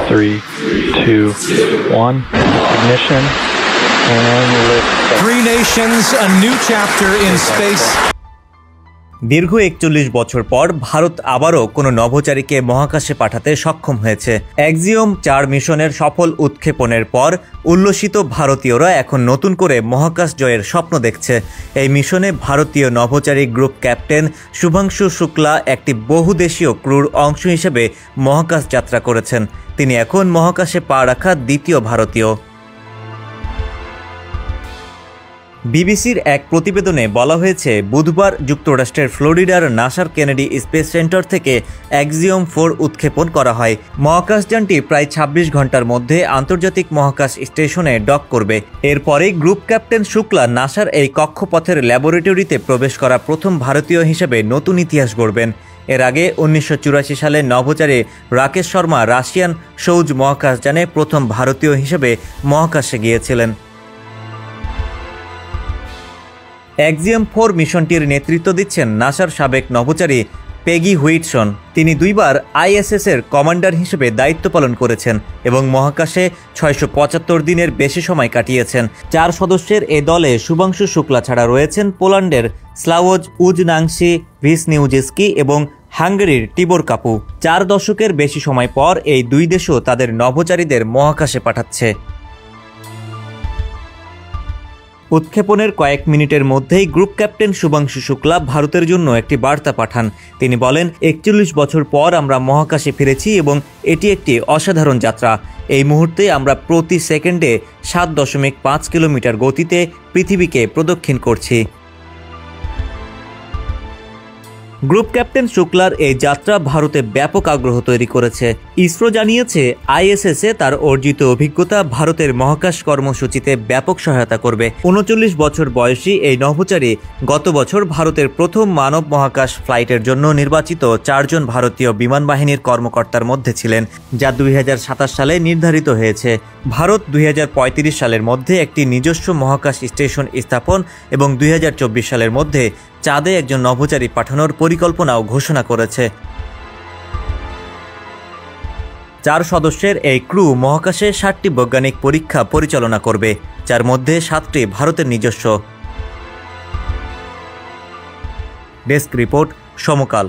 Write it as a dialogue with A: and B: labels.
A: 3, 2, 1. Ignition and lift.
B: Three nations, a new chapter in space.
C: দীর্ঘ ৪১ বছর পর ভারত আবারও কোনো নভোচারীকে মহাকাশে পাঠাতে সক্ষম হয়েছে। অ্যাক্সিওম-৪ মিশনের সফল উৎক্ষেপণের পর উল্লসিত ভারতীয়রা এখন নতুন করে মহাকাশ জয়ের স্বপ্ন দেখছে। এই মিশনে ভারতীয় নভোচারী গ্রুপ ক্যাপ্টেন শুভাংশু শুক্লা একটি বহুদেশীয় ক্রুর অংশ হিসেবে মহাকাশ যাত্রা করেছেন। তিনি এখন মহাকাশে পা রাখা দ্বিতীয় ভারতীয়। বিবিসির এক প্রতিবেদনে বলা হয়েছে, বুধবার যুক্তরাষ্ট্রের ফ্লোরিডার নাসার কেনেডি স্পেস সেন্টার থেকে অ্যাক্সিওম-৪ উৎক্ষেপণ করা হয়। মহাকাশযানটি প্রায় ২৬ ঘন্টার মধ্যে আন্তর্জাতিক মহাকাশ স্টেশনে ডক করবে। এরপরেই গ্রুপ ক্যাপ্টেন শুক্লা নাসার এই কক্ষপথের ল্যাবরেটরিতে প্রবেশ করা প্রথম ভারতীয় হিসেবে নতুন ইতিহাস গড়বেন। এর আগে ১৯৮৪ সালে নভোচারী রাকেশ শর্মা রাশিয়ান সৌজ মহাকাশযানে প্রথম ভারতীয় হিসেবে মহাকাশে গিয়েছিলেন। অ্যাক্সিওম-৪ মিশনটির নেতৃত্ব দিচ্ছেন নাসার সাবেক নভোচারী পেগি হুইটসন। তিনি দুইবার আইএসএস-এর কমান্ডার হিসেবে দায়িত্ব পালন করেছেন এবং মহাকাশে ৬৭৫ দিনের বেশি সময় কাটিয়েছেন। ৪ সদস্যের এ দলে শুভাংশু শুক্লা ছাড়া রয়েছেন পোল্যান্ডের স্লাওজ উজনাংসি ভিসনিউজিস্কি এবং হাঙ্গেরির টিবোর কাপু। ৪ দশকের বেশি সময় পর এই দুই দেশও তাদের নভোচারীদের মহাকাশে পাঠাচ্ছে। উৎক্ষেপণের কয়েক মিনিটের মধ্যেই গ্রুপ ক্যাপ্টেন শুভাংশু শুক্লা ভারতের জন্য একটি বার্তা পাঠান। তিনি বলেন, ৪১ বছর পর আমরা মহাকাশে ফিরেছি এবং এটি একটি অসাধারণ যাত্রা। এই মুহূর্তে আমরা প্রতি সেকেন্ডে ৭.৫ কিলোমিটার গতিতে পৃথিবীকে প্রদক্ষিণ করছি। গ্রুপ ক্যাপ্টেন শুক্লার এই যাত্রা ভারতে ব্যাপক আগ্রহ তৈরি করেছে। ইসরো জানিয়েছে, আইএসএস-এ তার অর্জিত অভিজ্ঞতা ভারতের মহাকাশ কর্মসূচিতে ব্যাপক সহায়তা করবে। ৩৯ বছর বয়সী এই নভোচারী গত বছর ভারতের প্রথম মানব মহাকাশ ফ্লাইটের জন্য নির্বাচিত ৪ জন ভারতীয় বিমান বাহিনীর কর্মকর্তার মধ্যে ছিলেন, যা ২০২৭ সালে নির্ধারিত হয়েছে। ভারত ২০৩৫ সালের মধ্যে একটি নিজস্ব মহাকাশ স্টেশন স্থাপন এবং ২০২৪ সালের মধ্যে চাঁদে একজন নভোচারী পাঠানোর পরিকল্পনাও ঘোষণা করেছে। ৪ সদস্যের এই ক্রু মহাকাশে ৬০টি বৈজ্ঞানিক পরীক্ষা পরিচালনা করবে, যার মধ্যে ৭টি ভারতের নিজস্ব। ডেস্ক রিপোর্ট, সমকাল।